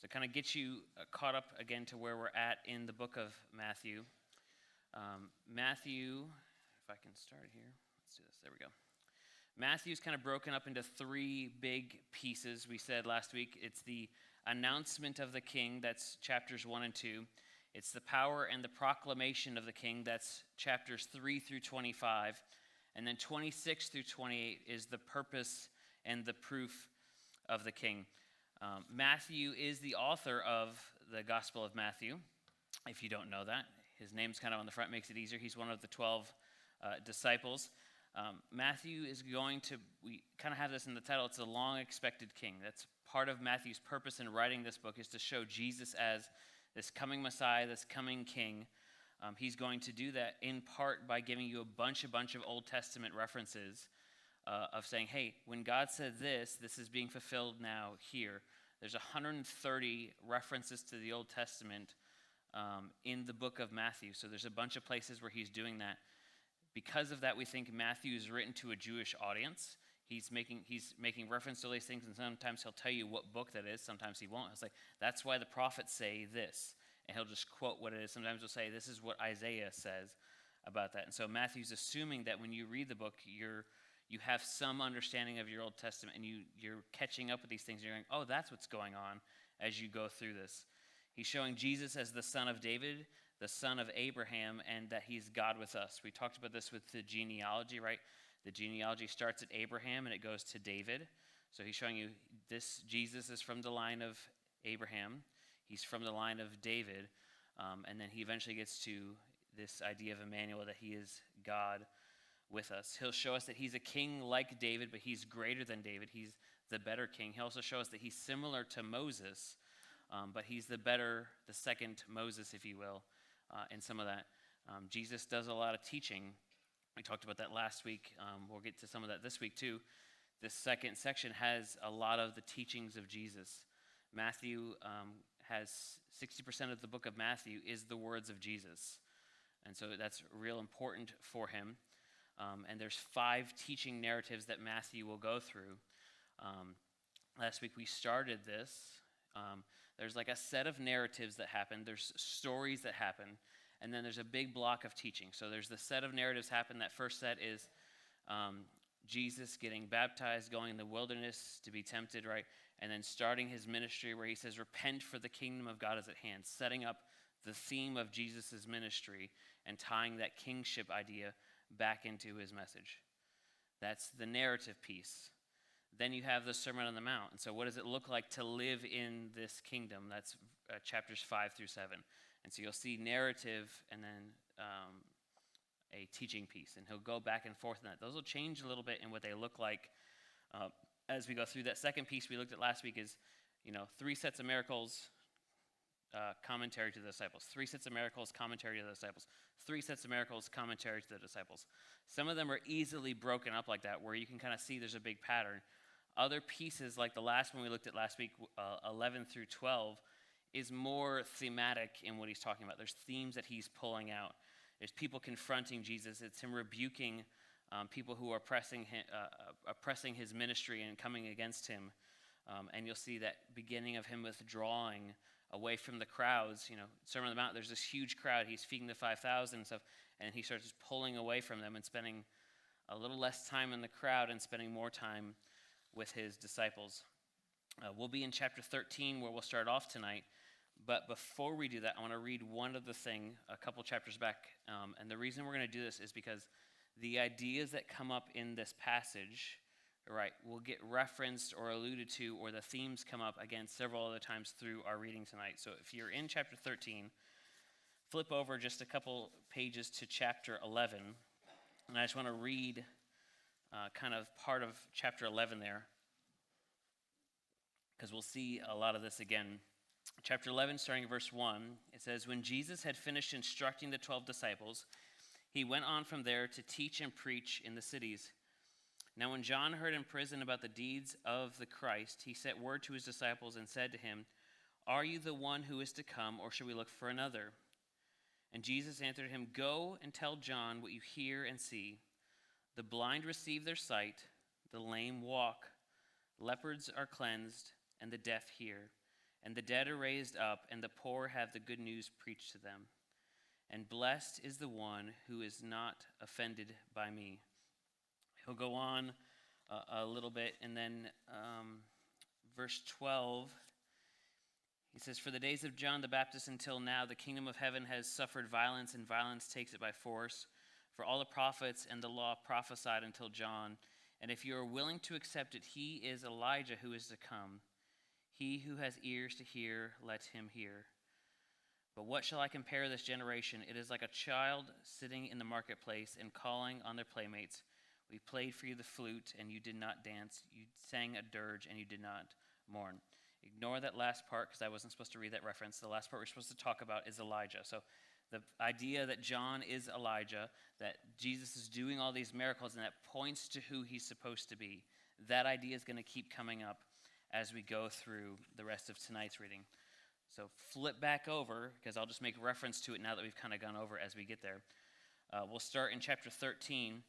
So kind of get you caught up again to where we're at in the book of Matthew. Matthew, if I can start here. Let's do this. There we go. Matthew's kind of broken up into three big pieces. We said last week it's the announcement of the king, that's chapters 1 and 2. It's the power and the proclamation of the king, that's chapters 3 through 25. And then 26 through 28 is the purpose and the proof of the king. Matthew is the author of the Gospel of Matthew, if you don't know that. His name's kind of on the front, makes it easier. He's one of the 12 disciples. Matthew is going to, we kind of have this in the title, it's the long-expected king. That's part of Matthew's purpose in writing this book, is to show Jesus as this coming Messiah, this coming king. He's going to do that in part by giving you a bunch of Old Testament references of saying, hey, when God said this is being fulfilled now here. There's 130 references to the Old Testament in the book of Matthew. So there's a bunch of places where he's doing that. Because of that, we think Matthew is written to a Jewish audience. He's making reference to these things, and sometimes he'll tell you what book that is. Sometimes he won't. It's like, that's why the prophets say this. And he'll just quote what it is. Sometimes he'll say, this is what Isaiah says about that. And so Matthew's assuming that when you read the book, you have some understanding of your Old Testament, and you're catching up with these things. You're going, oh, that's what's going on as you go through this. He's showing Jesus as the son of David, the son of Abraham, and that he's God with us. We talked about this with the genealogy, right? The genealogy starts at Abraham, and it goes to David. So he's showing you this Jesus is from the line of Abraham. He's from the line of David. And then he eventually gets to this idea of Emmanuel, that he is God with us. He'll show us that he's a king like David, but he's greater than David. He's the better king. He'll also show us that he's similar to Moses, but he's the second Moses, if you will, in some of that. Jesus does a lot of teaching. We talked about that last week. We'll get to some of that this week too. This second section has a lot of the teachings of Jesus. Matthew has 60% of the book of Matthew is the words of Jesus. And so that's real important for him. And there's 5 teaching narratives that Matthew will go through. Last week we started this. There's like a set of narratives that happen. There's stories that happen. And then there's a big block of teaching. So there's the set of narratives happen. That first set is Jesus getting baptized, going in the wilderness to be tempted, right? And then starting his ministry where he says, repent, for the kingdom of God is at hand. Setting up the theme of Jesus' ministry and tying that kingship idea back into his message. That's the narrative piece. Then you have the Sermon on the Mount. And so what does it look like to live in this kingdom? That's chapters 5 through 7. And so you'll see narrative and then a teaching piece. And he'll go back and forth in that. Those will change a little bit in what they look like as we go through. That second piece we looked at last week is, 3 sets of miracles, commentary to the disciples. 3 sets of miracles, commentary to the disciples. 3 sets of miracles, commentary to the disciples. Some of them are easily broken up like that, where you can kind of see there's a big pattern. Other pieces, like the last one we looked at last week, 11 through 12, is more thematic in what he's talking about. There's themes that he's pulling out. There's people confronting Jesus. It's him rebuking people who are oppressing his ministry and coming against him. And you'll see that beginning of him withdrawing away from the crowds. Sermon on the Mount, there's this huge crowd. He's feeding the 5,000 and stuff, and he starts pulling away from them and spending a little less time in the crowd and spending more time with his disciples. We'll be in chapter 13 where we'll start off tonight. But before we do that, I want to read one other thing a couple chapters back. And the reason we're going to do this is because the ideas that come up in this passage, right, will get referenced or alluded to, or the themes come up again several other times through our reading tonight. So if you're in chapter 13, flip over just a couple pages to chapter 11. And I just want to read kind of part of chapter 11 there, because we'll see a lot of this again. Chapter 11, starting at verse 1, it says, when Jesus had finished instructing the 12 disciples, he went on from there to teach and preach in the cities. Now when John heard in prison about the deeds of the Christ, he sent word to his disciples and said to him, are you the one who is to come, or should we look for another? And Jesus answered him, go and tell John what you hear and see. The blind receive their sight, the lame walk, leopards are cleansed, and the deaf hear, and the dead are raised up, and the poor have the good news preached to them. And blessed is the one who is not offended by me. He'll go on a little bit, and then verse 12, he says, "For the days of John the Baptist until now, the kingdom of heaven has suffered violence, and violence takes it by force. For all the prophets and the law prophesied until John. And if you are willing to accept it, he is Elijah who is to come. He who has ears to hear, let him hear. But what shall I compare this generation? It is like a child sitting in the marketplace and calling on their playmates. We played for you the flute, and you did not dance. You sang a dirge, and you did not mourn." Ignore that last part because I wasn't supposed to read that reference. The last part we're supposed to talk about is Elijah. So the idea that John is Elijah, that Jesus is doing all these miracles, and that points to who he's supposed to be, that idea is going to keep coming up as we go through the rest of tonight's reading. So flip back over, because I'll just make reference to it now that we've kind of gone over as we get there. We'll start in chapter 13.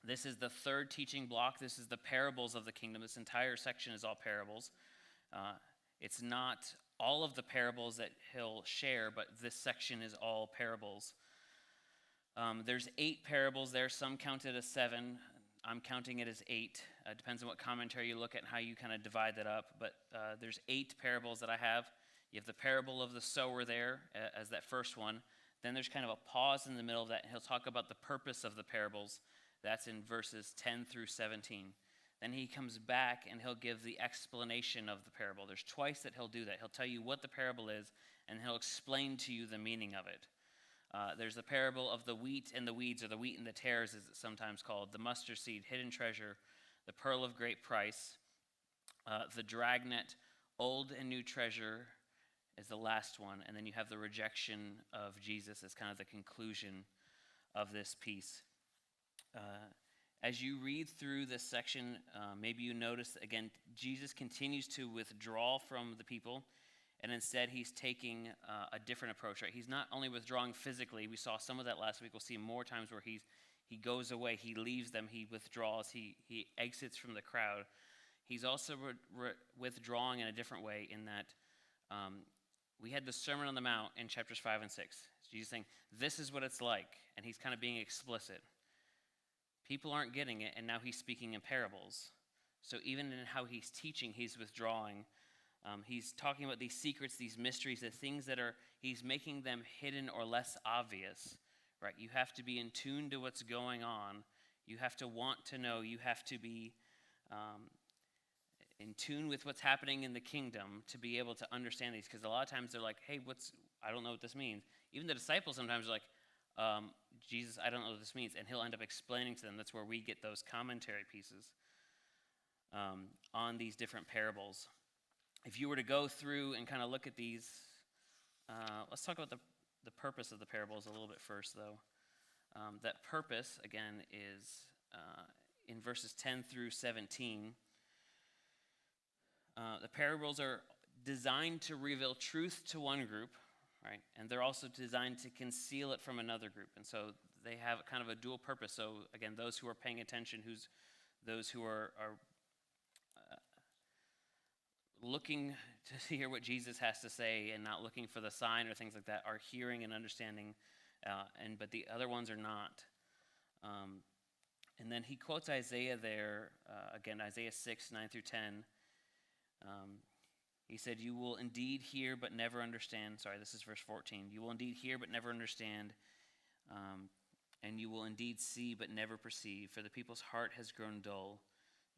This is the third teaching block. This is the parables of the kingdom. This entire section is all parables. It's not all of the parables that he'll share, but this section is all parables. There's 8 parables there. Some count it as 7. I'm counting it as 8. Depends on what commentary you look at and how you kind of divide that up. But there's 8 parables that I have. You have the parable of the sower there as that first one. Then there's kind of a pause in the middle of that. He'll talk about the purpose of the parables. That's in verses 10 through 17. Then he comes back and he'll give the explanation of the parable. There's twice that he'll do that. He'll tell you what the parable is, and he'll explain to you the meaning of it. There's the parable of the wheat and the weeds, or the wheat and the tares, as it's sometimes called, the mustard seed, hidden treasure, the pearl of great price, the dragnet, old and new treasure is the last one, and then you have the rejection of Jesus as kind of the conclusion of this piece. As you read through this section, maybe you notice, again, Jesus continues to withdraw from the people, and instead he's taking a different approach, right? He's not only withdrawing physically. We saw some of that last week. We'll see more times where he goes away, he leaves them, he withdraws, he exits from the crowd. He's also withdrawing in a different way in that we had the Sermon on the Mount in chapters 5 and 6. Jesus saying, this is what it's like, and he's kind of being explicit. People aren't getting it, and now he's speaking in parables. So even in how he's teaching, he's withdrawing. He's talking about these secrets, these mysteries, the things that he's making them hidden or less obvious, right? You have to be in tune to what's going on. You have to want to know. You have to be in tune with what's happening in the kingdom to be able to understand these. Because a lot of times they're like, hey, I don't know what this means. Even the disciples sometimes are like, Jesus, I don't know what this means. And he'll end up explaining to them. That's where we get those commentary pieces on these different parables. If you were to go through and kind of look at these, let's talk about the purpose of the parables a little bit first, though. That purpose, again, is in verses 10 through 17. The parables are designed to reveal truth to one group, right? And they're also designed to conceal it from another group. And so they have kind of a dual purpose. So again, those who are paying attention, those who are looking to hear what Jesus has to say and not looking for the sign or things like that, are hearing and understanding, but the other ones are not. And then he quotes Isaiah there, again, Isaiah 6, 9 through 10. He said, you will indeed hear but never understand. Sorry, this is verse 14. You will indeed hear but never understand, and you will indeed see but never perceive, for the people's heart has grown dull,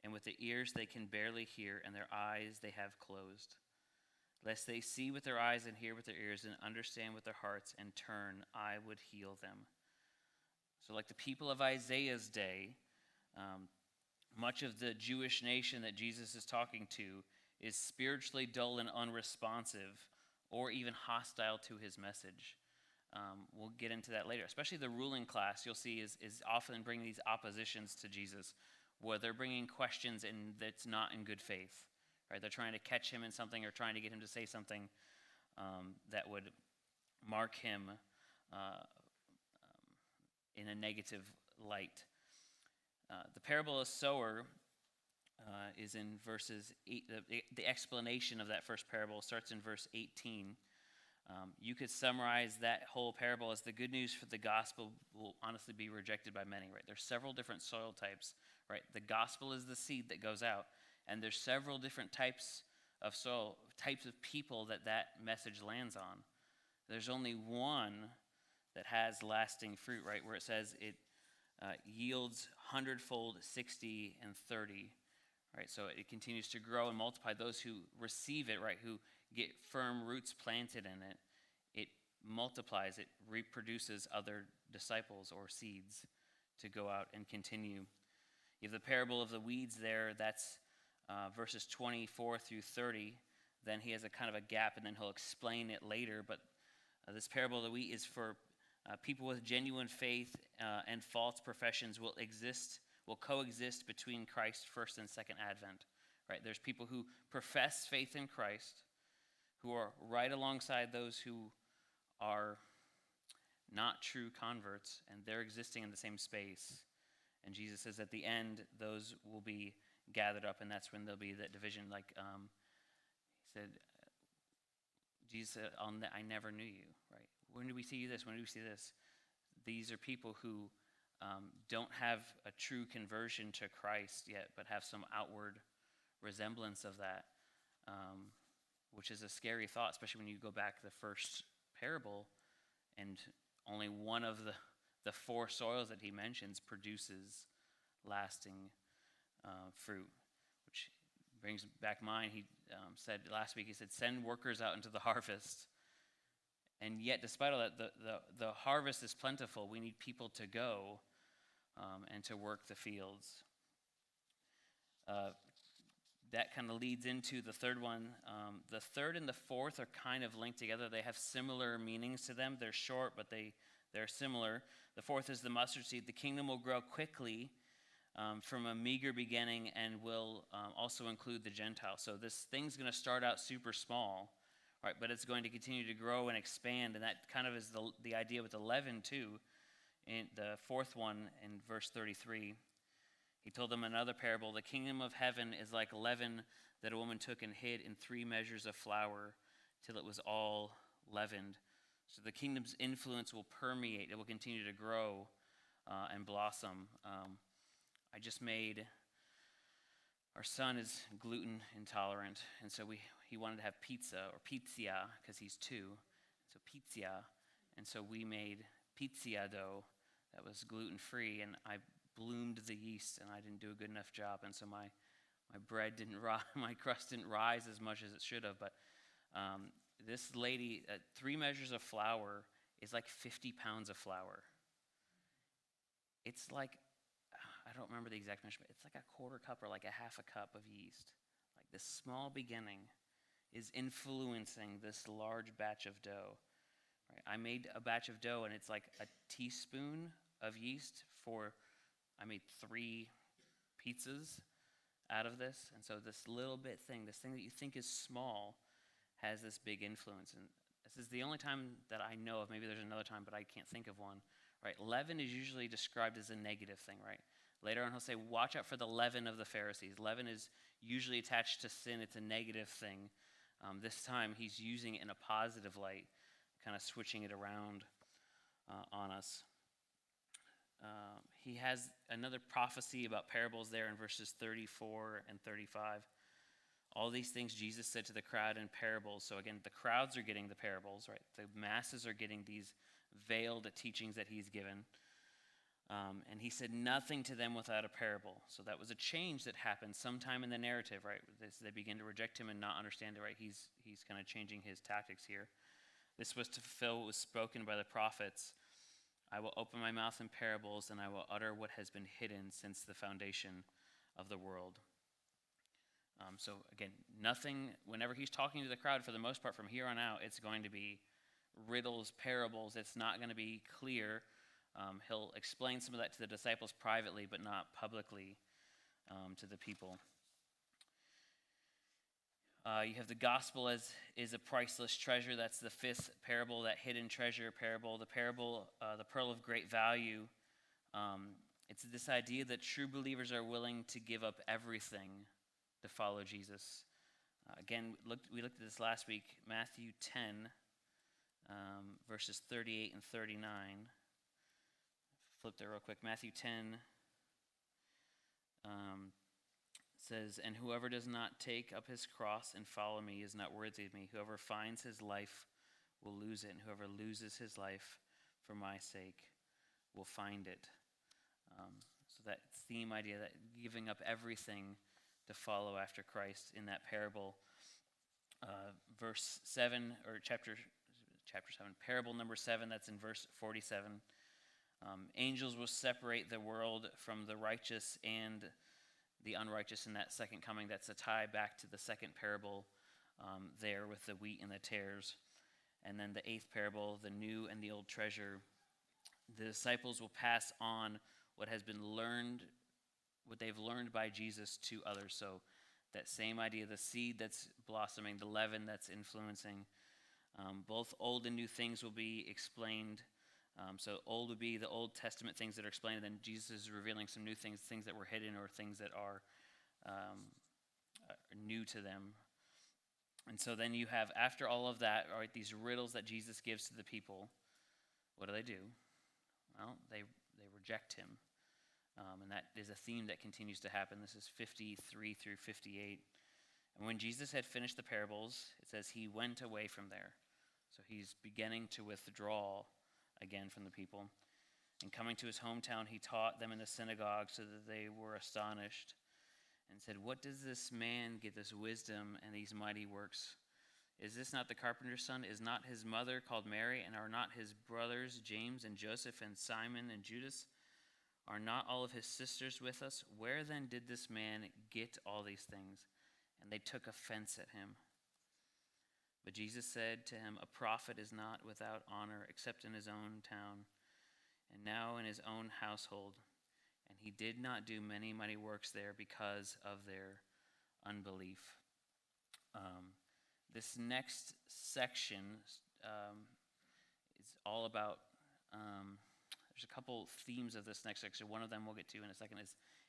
and with their ears they can barely hear, and their eyes they have closed. Lest they see with their eyes and hear with their ears and understand with their hearts and turn, I would heal them. So like the people of Isaiah's day, much of the Jewish nation that Jesus is talking to is spiritually dull and unresponsive, or even hostile to his message. We'll get into that later. Especially the ruling class, you'll see, is often bringing these oppositions to Jesus, where they're bringing questions and that's not in good faith. Right? They're trying to catch him in something or trying to get him to say something that would mark him in a negative light. The parable of the sower, is in verses 8. The explanation of that first parable starts in verse 18. You could summarize that whole parable as the good news for the gospel will honestly be rejected by many, right? There's several different soil types, right? The gospel is the seed that goes out, and there's several different types of soil, types of people that message lands on. There's only one that has lasting fruit, right? Where it says it yields 100-fold, 60, and 30, right? So it continues to grow and multiply. Those who receive it, right, who get firm roots planted in it, it multiplies, it reproduces other disciples or seeds to go out and continue. You have the parable of the weeds there, that's verses 24 through 30. Then he has a kind of a gap, and then he'll explain it later. But this parable of the wheat is for people with genuine faith and false professions will coexist between Christ's first and second advent. Right? There's people who profess faith in Christ, who are right alongside those who are not true converts, and they're existing in the same space. And Jesus says at the end, those will be gathered up, and that's when there'll be that division. Like he said, Jesus said, I never knew you, right? When do we see this? When do we see this? These are people who don't have a true conversion to Christ yet, but have some outward resemblance of that, which is a scary thought, especially when you go back to the first parable, and only one of the four soils that he mentions produces lasting fruit, which brings back mine. He said last week, he said, send workers out into the harvest. And yet, despite all that, the harvest is plentiful. We need people to go and to work the fields. That kind of leads into the third one. The third and the fourth are kind of linked together. They have similar meanings to them. They're short, but they're similar. The fourth is the mustard seed. The kingdom will grow quickly from a meager beginning and will also include the Gentiles. So this thing's going to start out super small, right? But it's going to continue to grow and expand. And that kind of is the idea with the leaven too. In the fourth one in verse 33. He told them another parable. The kingdom of heaven is like leaven that a woman took and hid in 3 measures of flour till it was all leavened. So the kingdom's influence will permeate. It will continue to grow and blossom. I just made, our son is gluten intolerant, and so he wanted to have pizza or pizza because he's 2. So pizza. And so we made pizza dough that was gluten-free, and I bloomed the yeast, and I didn't do a good enough job, and so my bread didn't rise, my crust didn't rise as much as it should have. But this lady, 3 measures of flour is like 50 pounds of flour. It's like, I don't remember the exact measurement. It's like a quarter cup or like a half a cup of yeast. Like this small beginning is influencing this large batch of dough. Right? I made a batch of dough, and it's like a teaspoon of yeast I made 3 pizzas out of this. And so this little bit thing, this thing that you think is small, has this big influence. And this is the only time that I know of. Maybe there's another time, but I can't think of one. Right? Leaven is usually described as a negative thing, right? Later on, he'll say, watch out for the leaven of the Pharisees. Leaven is usually attached to sin. It's a negative thing. This time, he's using it in a positive light, kind of switching it around on us. He has another prophecy about parables there in verses 34 and 35. All these things Jesus said to the crowd in parables. So again, the crowds are getting the parables, right? The masses are getting these veiled teachings that he's given. And he said nothing to them without a parable. So that was a change that happened sometime in the narrative, right? They begin to reject him and not understand it, right? He's kind of changing his tactics here. This was to fulfill what was spoken by the prophets. I will open my mouth in parables, and I will utter what has been hidden since the foundation of the world. So again, nothing, whenever he's talking to the crowd, for the most part, from here on out, it's going to be riddles, parables. It's not going to be clear. He'll explain some of that to the disciples privately, but not publicly to the people. You have the gospel is a priceless treasure. That's the 5th parable, that hidden treasure parable. The parable, the pearl of great value, It's this idea that true believers are willing to give up everything to follow Jesus. Again, we looked at this last week, Matthew 10, verses 38 and 39. Flip there real quick. Matthew 10 says, "And whoever does not take up his cross and follow me is not worthy of me. Whoever finds his life will lose it, and whoever loses his life for my sake will find it." So that theme idea, that giving up everything to follow after Christ in that parable, verse 7, or chapter 7, parable number 7, that's in verse 47. Angels will separate the world from the righteous and the unrighteous in that second coming. That's a tie back to the second parable there with the wheat and the tares. And then the eighth parable, the new and the old treasure. The disciples will pass on what they've learned by Jesus to others. So that same idea, the seed that's blossoming, the leaven that's influencing. Both old and new things will be explained. So old would be the Old Testament things that are explained, and then Jesus is revealing some new things, things that were hidden or things that are new to them. And so then you have, after all of that, all right, these riddles that Jesus gives to the people. What do? Well, they reject him. And that is a theme that continues to happen. This is 53 through 58. And when Jesus had finished the parables, it says he went away from there. So he's beginning to withdraw again from the people. And coming to his hometown, he taught them in the synagogue so that they were astonished and said, "What does this man get this wisdom and these mighty works? Is this not the carpenter's son? Is not his mother called Mary? And are not his brothers James and Joseph and Simon and Judas? Are not all of his sisters with us? Where then did this man get all these things?" And they took offense at him. But Jesus said to him, "A prophet is not without honor except in his own town, and now in his own household." And he did not do many mighty works there because of their unbelief. This next section is all about, there's a couple themes of this next section. One of them we'll get to in a second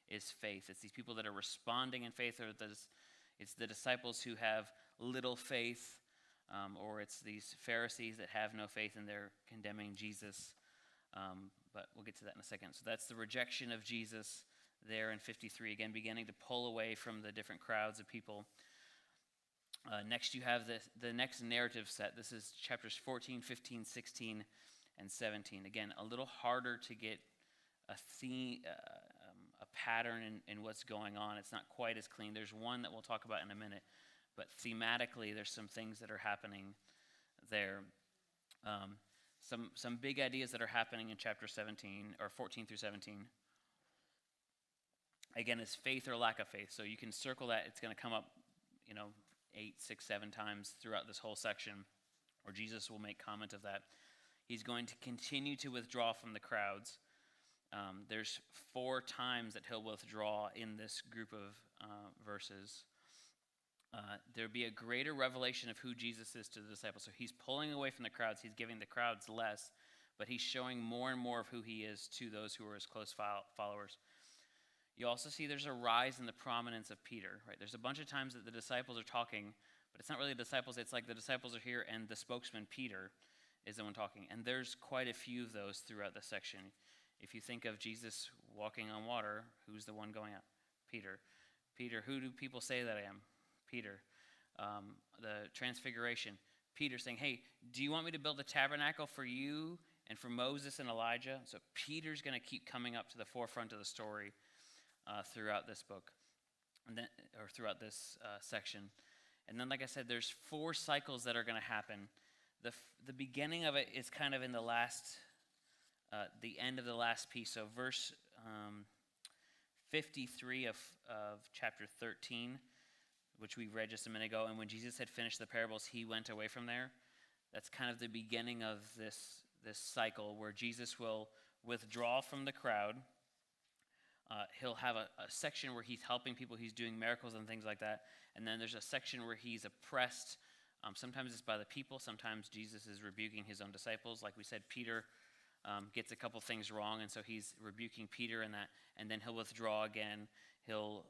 is faith. It's these people that are responding in faith, or it's the disciples who have little faith, or it's these Pharisees that have no faith and they're condemning Jesus. But we'll get to that in a second. So that's the rejection of Jesus there in 53, again, beginning to pull away from the different crowds of people. Next, you have the next narrative set. This is chapters 14, 15, 16, and 17. Again, a little harder to get a theme, a pattern in what's going on. It's not quite as clean. There's one that we'll talk about in a minute, but thematically, there's some things that are happening there. Some big ideas that are happening in chapter 17, or 14 through 17. Again, is faith or lack of faith. So you can circle that. It's going to come up, 8, 6, 7 times throughout this whole section, where Jesus will make comment of that. He's going to continue to withdraw from the crowds. There's 4 times that he'll withdraw in this group of verses. There'll be a greater revelation of who Jesus is to the disciples. So he's pulling away from the crowds. He's giving the crowds less, but he's showing more and more of who he is to those who are his close followers. You also see there's a rise in the prominence of Peter, right? There's a bunch of times that the disciples are talking, but it's not really the disciples. It's like the disciples are here and the spokesman, Peter, is the one talking. And there's quite a few of those throughout the section. If you think of Jesus walking on water, who's the one going out? Peter. Peter, who do people say that I am? Peter. The transfiguration. Peter saying, "Hey, do you want me to build a tabernacle for you and for Moses and Elijah?" So Peter's going to keep coming up to the forefront of the story throughout this book, and then, or throughout this section. And then, like I said, there's 4 cycles that are going to happen. The beginning of it is kind of in the end of the last piece. So verse 53 of chapter 13, which we read just a minute ago. And when Jesus had finished the parables, he went away from there. That's kind of the beginning of this cycle where Jesus will withdraw from the crowd. He'll have a section where he's helping people, he's doing miracles and things like that. And then there's a section where he's oppressed. Sometimes it's by the people. Sometimes Jesus is rebuking his own disciples. Like we said, Peter gets a couple things wrong, and so he's rebuking Peter in that, and then he'll withdraw again. He'll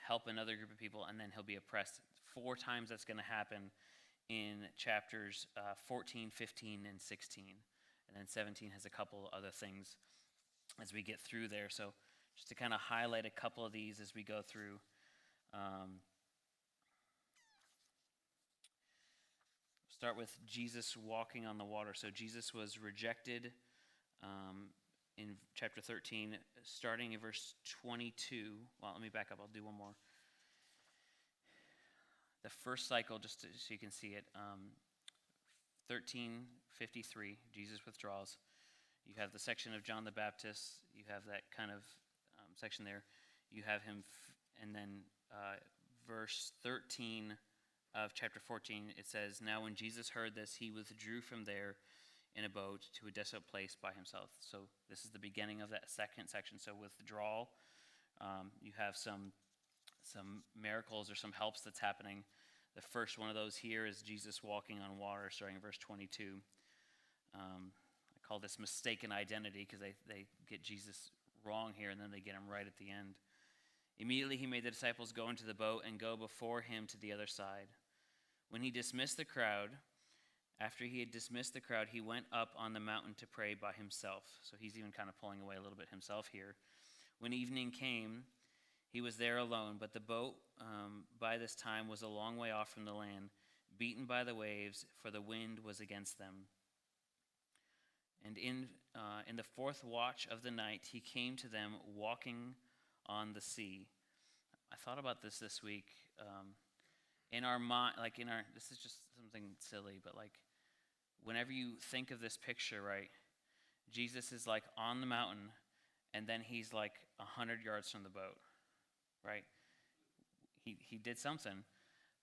help another group of people, and then he'll be oppressed. 4 times that's going to happen in chapters 14, 15, and 16. And then 17 has a couple other things as we get through there. So just to kind of highlight a couple of these as we go through. Start with Jesus walking on the water. So Jesus was rejected in chapter 13, starting in verse 22. Well, let me back up. I'll do one more. The first cycle, just so you can see it, 13:53, Jesus withdraws. You have the section of John the Baptist. You have that kind of section there. You have him, and then verse 13 of chapter 14, it says, "Now when Jesus heard this, he withdrew from there in a boat to a desolate place by himself." So this is the beginning of that second section. So withdrawal, you have some miracles or some helps that's happening. The first one of those here is Jesus walking on water, starting in verse 22. I call this mistaken identity because they get Jesus wrong here, and then they get him right at the end. "Immediately he made the disciples go into the boat and go before him to the other side. When he dismissed the crowd, after he had dismissed the crowd, he went up on the mountain to pray by himself." So he's even kind of pulling away a little bit himself here. "When evening came, he was there alone, but the boat by this time was a long way off from the land, beaten by the waves, for the wind was against them. And in the 4th watch of the night, he came to them walking on the sea." I thought about this week. In our mind, this is just something silly, but whenever you think of this picture, right, Jesus is on the mountain, and then he's 100 yards from the boat, right? He did something.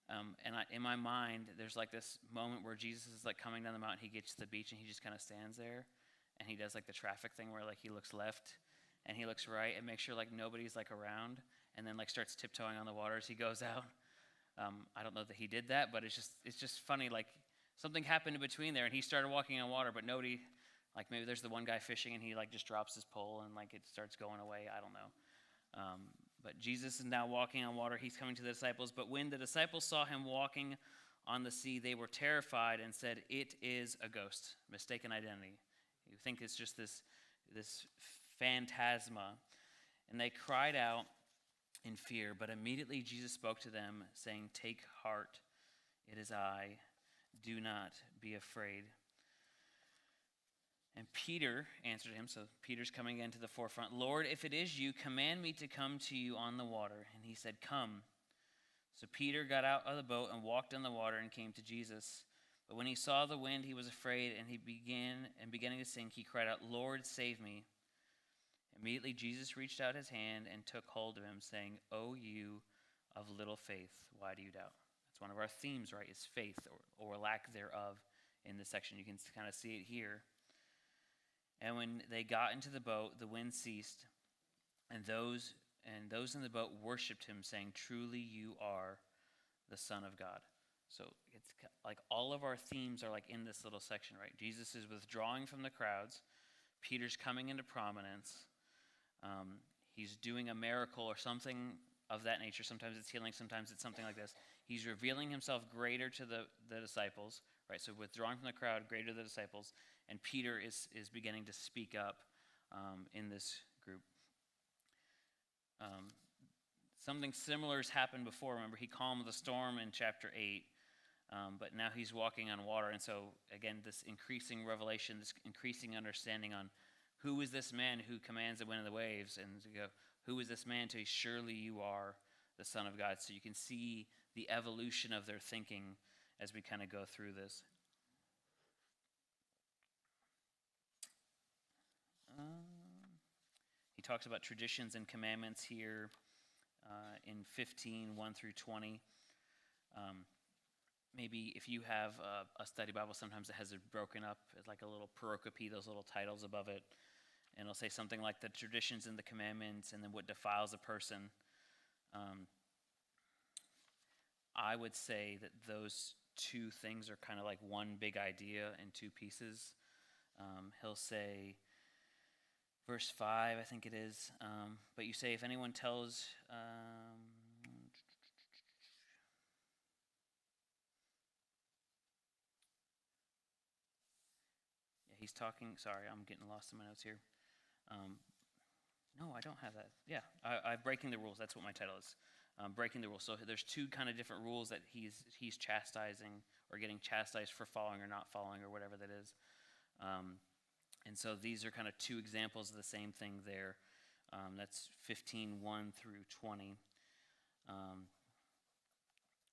And in my mind, there's this moment where Jesus is coming down the mountain. He gets to the beach and he just kind of stands there, and he does the traffic thing where he looks left and he looks right and makes sure nobody's around, and then starts tiptoeing on the water as he goes out. I don't know that he did that, but it's just funny. Something happened in between there, and he started walking on water, but nobody, maybe there's the one guy fishing and he just drops his pole and it starts going away. I don't know. But Jesus is now walking on water. He's coming to the disciples. "But when the disciples saw him walking on the sea, they were terrified and said, 'It is a ghost.'" Mistaken identity. You think it's just this phantasma. "And they cried out in fear. But immediately Jesus spoke to them, saying, 'Take heart, it is I. Do not be afraid.' And Peter answered him," so Peter's coming into the forefront, "'Lord, if it is you, command me to come to you on the water.' And he said, 'Come.' So Peter got out of the boat and walked on the water and came to Jesus. But when he saw the wind, he was afraid, and beginning to sink, he cried out, 'Lord, save me.' Immediately Jesus reached out his hand and took hold of him, saying, 'O you of little faith, why do you doubt?'" That's one of our themes, right, is faith or lack thereof in this section. You can kind of see it here. "And when they got into the boat, the wind ceased, and those in the boat worshipped him, saying, 'Truly you are the Son of God.'" So it's all of our themes are in this little section, right? Jesus is withdrawing from the crowds. Peter's coming into prominence. He's doing a miracle or something of that nature. Sometimes it's healing, sometimes it's something like this. He's revealing himself greater to the disciples, right? So withdrawing from the crowd, greater to the disciples. And Peter is beginning to speak up in this group. Something similar has happened before. Remember, he calmed the storm in chapter 8, but now he's walking on water. And so, again, this increasing revelation, this increasing understanding on who is this man who commands the wind and the waves, and to go, who is this man to surely you are the Son of God. So you can see the evolution of their thinking as we kind of go through this. He talks about traditions and commandments here in 15, 1 through 20. Maybe if you have a study Bible, sometimes it has it broken up as a little pericope, those little titles above it. And it'll say something like the traditions and the commandments, and then what defiles a person. I would say that those two things are kind of one big idea in two pieces. He'll say, verse 5, I think it is, but you say, if anyone tells, yeah, he's talking, sorry, I'm getting lost in my notes here. No, I don't have that. Yeah, I'm breaking the rules. That's what my title is. Breaking the rules. So there's two kind of different rules that he's chastising or getting chastised for following or not following or whatever that is. And so these are kind of two examples of the same thing there. That's 15:1 through 20.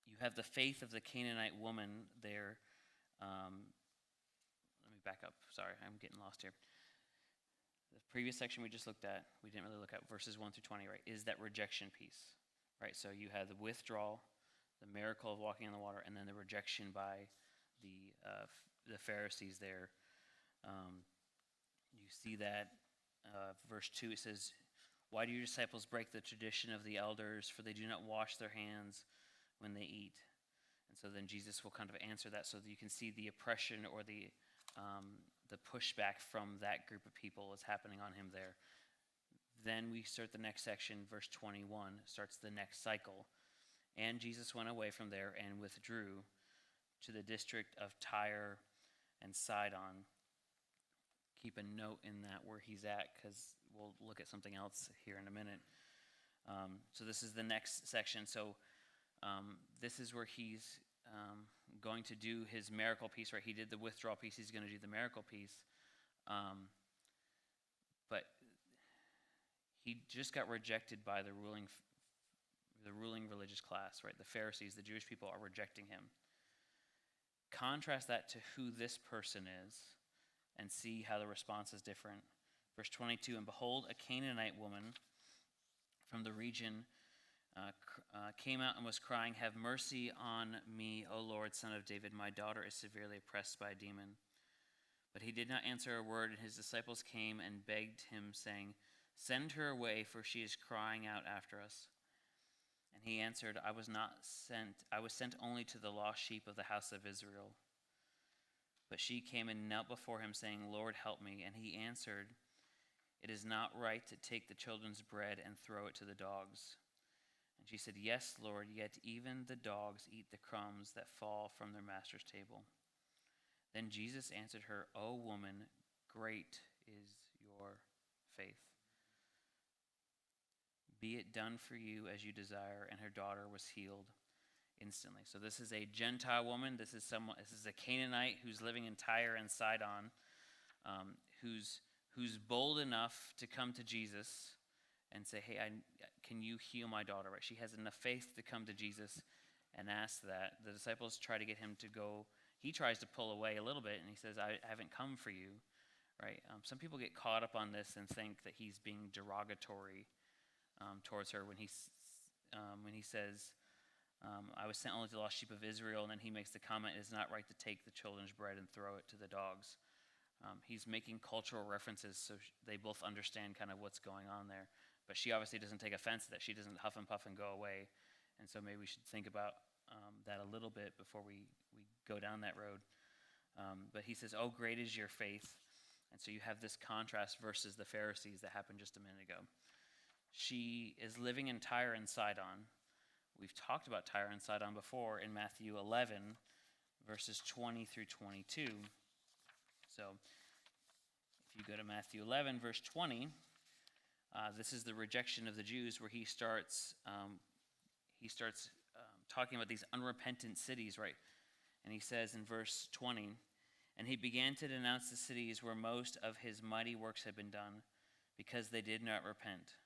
You have the faith of the Canaanite woman there. Let me back up. Sorry, I'm getting lost here. The previous section we just looked at, we didn't really look at, verses 1 through 20, right, is that rejection piece, right? So you have the withdrawal, the miracle of walking on the water, and then the rejection by the Pharisees there. You see that verse 2, it says, why do your disciples break the tradition of the elders, for they do not wash their hands when they eat? And so then Jesus will kind of answer that so that you can see the oppression or the pushback from that group of people is happening on him there. Then we start the next section, verse 21, starts the next cycle. And Jesus went away from there and withdrew to the district of Tyre and Sidon. Keep a note in that where he's at, because we'll look at something else here in a minute. So this is the next section. So this is where he's going to do his miracle piece, right? He did the withdrawal piece. He's going to do the miracle piece. But he just got rejected by the ruling religious class, right? The Pharisees, the Jewish people, are rejecting him. Contrast that to who this person is and see how the response is different. Verse 22, and behold, a Canaanite woman from the region came out and was crying, have mercy on me, O Lord, Son of David. My daughter is severely oppressed by a demon. But he did not answer a word, and his disciples came and begged him, saying, send her away, for she is crying out after us. And he answered, I was sent only to the lost sheep of the house of Israel. But she came and knelt before him, saying, Lord, help me. And he answered, it is not right to take the children's bread and throw it to the dogs. And she said, yes, Lord, yet even the dogs eat the crumbs that fall from their master's table. Then Jesus answered her, O woman, great is your faith. Be it done for you as you desire. And her daughter was healed instantly. So this is a Gentile woman. This is a Canaanite who's living in Tyre and Sidon, who's bold enough to come to Jesus and say, hey, can you heal my daughter? Right? She has enough faith to come to Jesus and ask that. The disciples try to get him to go. He tries to pull away a little bit, and he says, I haven't come for you. Right? Some people get caught up on this and think that he's being derogatory towards her when he says, I was sent only to the lost sheep of Israel, and then he makes the comment, it is not right to take the children's bread and throw it to the dogs. He's making cultural references so they both understand kind of what's going on there. But she obviously doesn't take offense to that. She doesn't huff and puff and go away. And so maybe we should think about that a little bit before we go down that road. But he says, oh, great is your faith. And so you have this contrast versus the Pharisees that happened just a minute ago. She is living in Tyre and Sidon. We've talked about Tyre and Sidon before in Matthew 11, verses 20 through 22. So if you go to Matthew 11, verse 20, this is the rejection of the Jews where he starts talking about these unrepentant cities, right? And he says in verse 20, and he began to denounce the cities where most of his mighty works had been done, because they did not repent.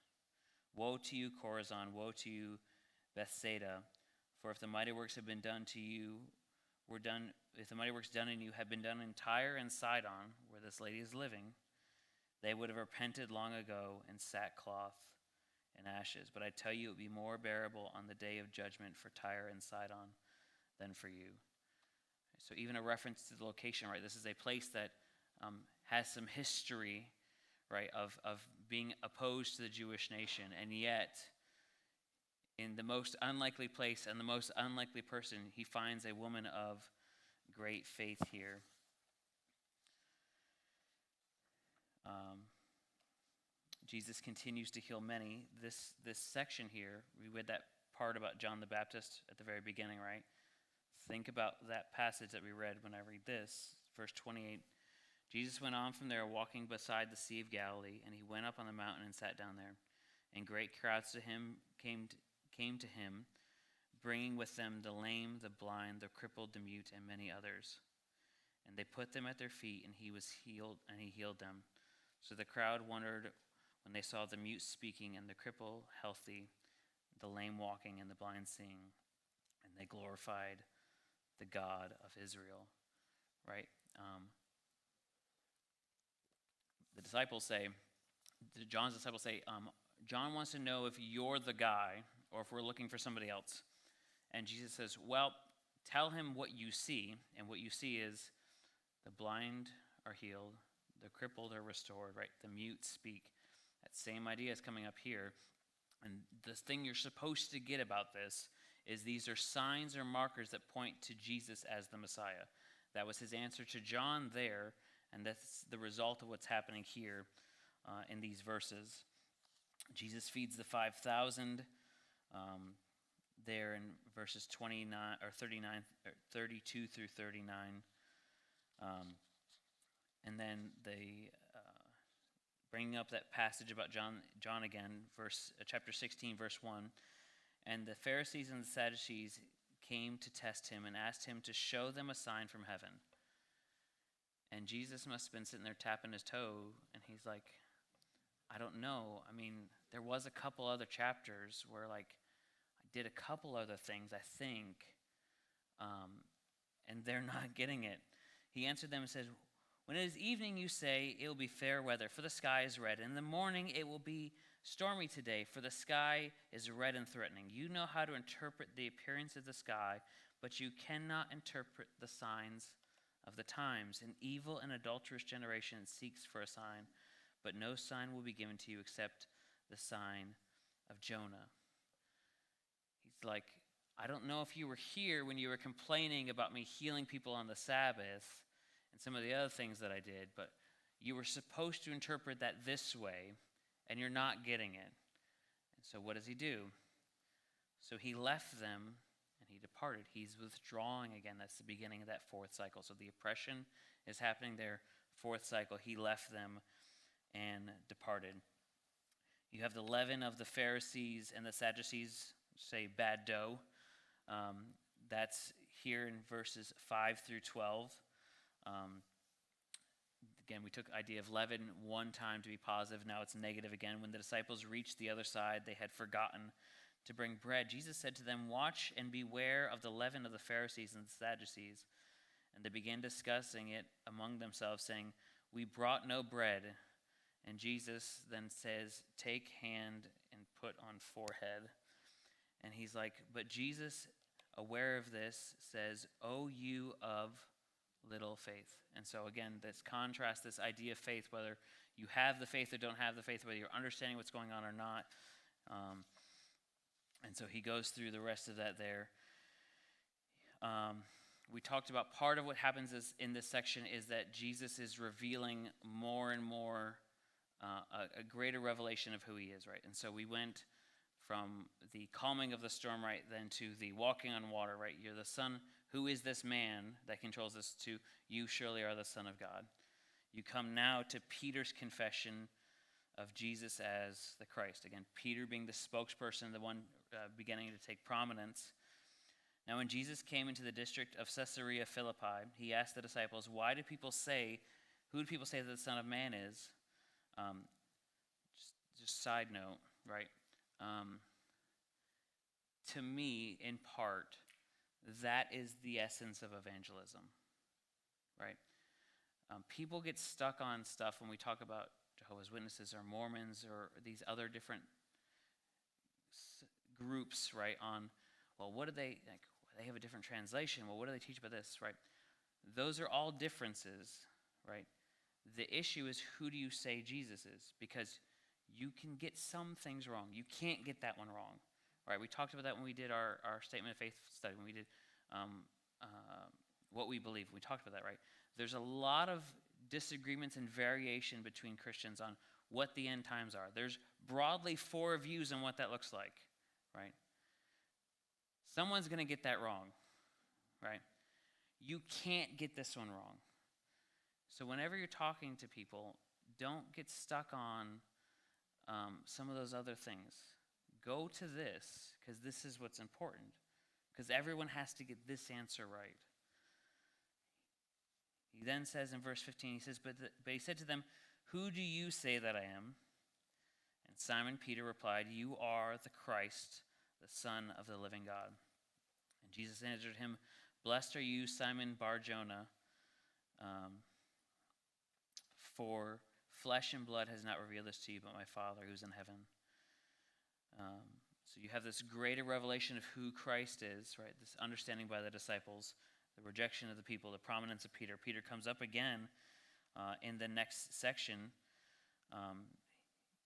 Woe to you, Chorazin! Woe to you, Bethsaida! For if the mighty works had been done to you, if the mighty works done in you had been done in Tyre and Sidon, where this lady is living, they would have repented long ago in sackcloth and ashes. But I tell you, it would be more bearable on the day of judgment for Tyre and Sidon than for you. So even a reference to the location, right? This is a place that has some history, right, of being opposed to the Jewish nation, and yet in the most unlikely place and the most unlikely person, he finds a woman of great faith here. Jesus continues to heal many. This section here, we read that part about John the Baptist at the very beginning, right? Think about that passage that we read when I read this, verse 28. Jesus went on from there, walking beside the Sea of Galilee, and he went up on the mountain and sat down there. And great crowds to him came to him, bringing with them the lame, the blind, the crippled, the mute, and many others. And they put them at their feet, and he healed them. So the crowd wondered when they saw the mute speaking, and the cripple healthy, the lame walking, and the blind seeing. And they glorified the God of Israel. Right? John's disciples say, John wants to know if you're the guy or if we're looking for somebody else. And Jesus says, well, tell him what you see. And what you see is the blind are healed, the crippled are restored, right? The mute speak. That same idea is coming up here. And the thing you're supposed to get about this is these are signs or markers that point to Jesus as the Messiah. That was his answer to John there, and that's the result of what's happening here in these verses. Jesus feeds the 5,000 there in verses 29 or 39, or 32 through 39, and then they bringing up that passage about John again, chapter 16, verse 1. And the Pharisees and the Sadducees came to test him and asked him to show them a sign from heaven. And Jesus must have been sitting there tapping his toe, and he's like, I don't know. I mean, there was a couple other chapters where, I did a couple other things, I think, and they're not getting it. He answered them and said, when it is evening, you say, it will be fair weather, for the sky is red. In the morning, it will be stormy today, for the sky is red and threatening. You know how to interpret the appearance of the sky, but you cannot interpret the signs of the times. An evil and adulterous generation seeks for a sign, but no sign will be given to you except the sign of Jonah. He's like, I don't know if you were here when you were complaining about me healing people on the Sabbath and some of the other things that I did, but you were supposed to interpret that this way, and you're not getting it. And so what does he do? So he left them, and he departed. He's withdrawing again. That's the beginning of that fourth cycle. So the oppression is happening there, fourth cycle. He left them and departed. You have the leaven of the Pharisees and the Sadducees, say bad dough. That's here in verses 5 through 12. Again, we took idea of leaven one time to be positive. Now it's negative again. When the disciples reached the other side, they had forgotten to bring bread. Jesus said to them, watch and beware of the leaven of the Pharisees and the Sadducees. And they began discussing it among themselves, saying, we brought no bread. And Jesus then says, take hand and put on forehead. And he's like, but Jesus, aware of this, says, O you of little faith. And so again, this contrast, this idea of faith, whether you have the faith or don't have the faith, whether you're understanding what's going on or not. And so he goes through the rest of that there. We talked about part of what happens in this section is that Jesus is revealing more and more a greater revelation of who he is, right? And so we went from the calming of the storm, right, then to the walking on water, right? You're the Son. Who is this man that controls this? To you surely are the Son of God. You come now to Peter's confession of Jesus as the Christ. Again, Peter being the spokesperson, the one beginning to take prominence. Now when Jesus came into the district of Caesarea Philippi, he asked the disciples, who do people say that the Son of Man is? Just side note, right? To me, in part, that is the essence of evangelism, right? People get stuck on stuff when we talk about Jehovah's Witnesses or Mormons or these other different groups, right? On, well, what do they, like, they have a different translation. Well, what do they teach about this, right? Those are all differences, right? The issue is, who do you say Jesus is? Because you can get some things wrong. You can't get that one wrong, right? We talked about that when we did our Statement of Faith study, when we did what we believe. We talked about that, right? There's a lot of disagreements and variation between Christians on what the end times are. There's broadly 4 views on what that looks like, right? Someone's going to get that wrong, right? You can't get this one wrong. So whenever you're talking to people, don't get stuck on some of those other things. Go to this, because this is what's important. Because everyone has to get this answer right. He then says in verse 15, he says, but he said to them, who do you say that I am? And Simon Peter replied, you are the Christ, the Son of the living God. And Jesus answered him, blessed are you, Simon Bar-Jonah, for flesh and blood has not revealed this to you, but my Father who's in heaven. So you have this greater revelation of who Christ is, right? This understanding by the disciples, the rejection of the people, the prominence of Peter. Peter comes up again in the next section.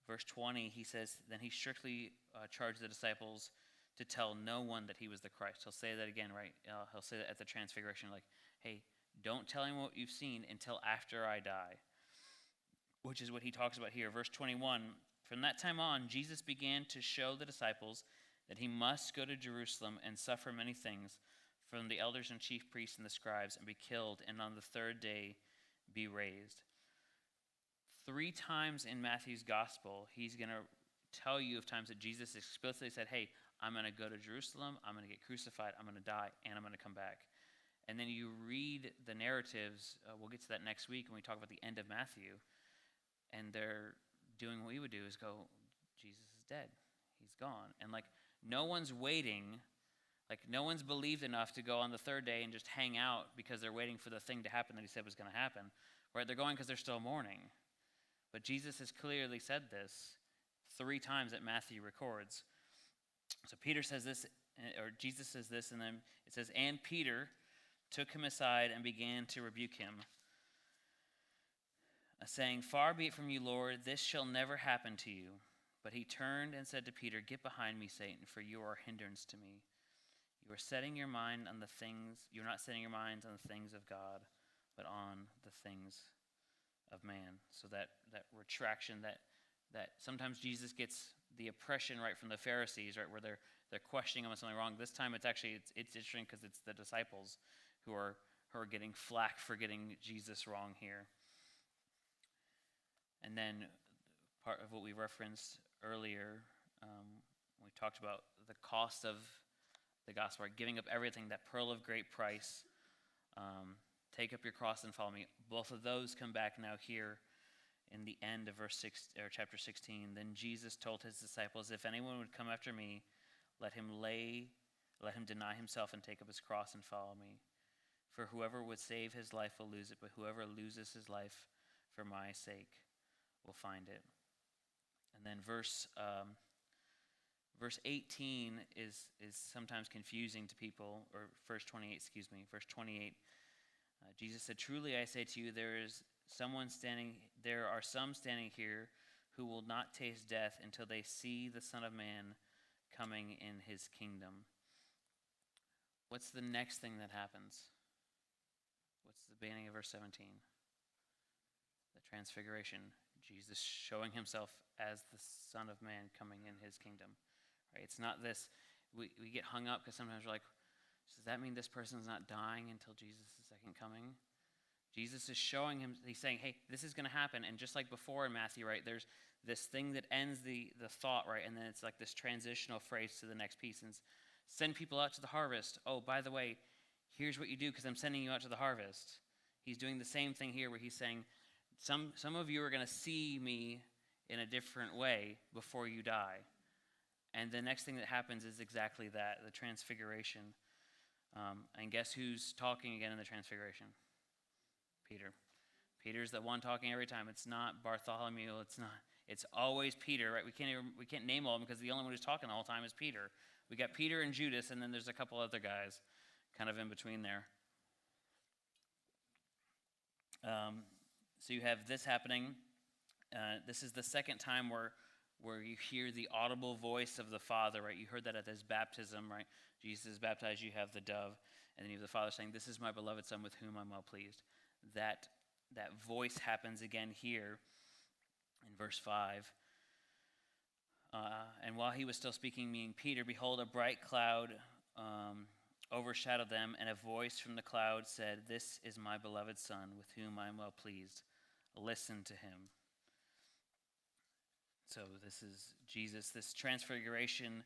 Verse 20, he says, then he strictly charged the disciples to tell no one that he was the Christ. He'll say that again, right? He'll say that at the transfiguration, like, hey, don't tell him what you've seen until after I die, which is what he talks about here. Verse 21, from that time on, Jesus began to show the disciples that he must go to Jerusalem and suffer many things from the elders and chief priests and the scribes and be killed, and on the 3rd day be raised. 3 times in Matthew's gospel, he's going to tell you of times that Jesus explicitly said, hey, I'm going to go to Jerusalem, I'm going to get crucified, I'm going to die, and I'm going to come back. And then you read the narratives, we'll get to that next week when we talk about the end of Matthew, and they're doing what we would do is go, Jesus is dead, he's gone. And like, no one's waiting, like no one's believed enough to go on the 3rd day and just hang out because they're waiting for the thing to happen that he said was going to happen, right? They're going because they're still mourning. But Jesus has clearly said this 3 times that Matthew records. So Peter says this, or Jesus says this, and then it says, and Peter took him aside and began to rebuke him, saying, far be it from you, Lord, this shall never happen to you. But he turned and said to Peter, get behind me, Satan, for you are a hindrance to me. You are setting your mind on the things, you're not setting your minds on the things of God, but on the things of man. So that retraction, that sometimes Jesus gets the oppression right from the Pharisees, right, where they're questioning him on something wrong. This time it's interesting because it's the disciples who are getting flack for getting Jesus wrong here. And then part of what we referenced earlier, we talked about the cost of the gospel, right? Giving up everything, that pearl of great price. Take up your cross and follow me. Both of those come back now here in the end of chapter 16. Then Jesus told his disciples, if anyone would come after me, let him deny himself and take up his cross and follow me. For whoever would save his life will lose it, but whoever loses his life for my sake will find it. And then verse 18 is sometimes confusing to people, or verse 28, Verse 28, Jesus said, truly I say to you, there are some standing here who will not taste death until they see the Son of Man coming in his kingdom. What's the next thing that happens? What's the beginning of verse 17? The transfiguration. Jesus showing himself as the Son of Man coming in his kingdom. Right? It's not this, we get hung up because sometimes we're like, does that mean this person's not dying until Jesus' second coming? Jesus is showing him, he's saying, hey, this is going to happen. And just like before in Matthew, right, there's this thing that ends the thought, right, and then it's like this transitional phrase to the next piece. And send people out to the harvest. Oh, by the way, here's what you do because I'm sending you out to the harvest. He's doing the same thing here where he's saying, some of you are going to see me in a different way before you die. And the next thing that happens is exactly that, the transfiguration. And guess who's talking again in the transfiguration? Peter. Peter's the one talking every time. It's not Bartholomew. It's always Peter, right? We can't name all of them because the only one who's talking the whole time is Peter. We got Peter and Judas, and then there's a couple other guys kind of in between there. So you have this happening. This is the second time where you hear the audible voice of the Father, right? You heard that at his baptism, right? Jesus is baptized, you have the dove, and then you have the Father saying, this is my beloved Son with whom I'm well pleased. That that voice happens again here in verse 5. And while he was still speaking, meaning Peter, behold, a bright cloud overshadowed them, and a voice from the cloud said, "This is my beloved Son, with whom I am well pleased. Listen to him." So this is Jesus, this transfiguration.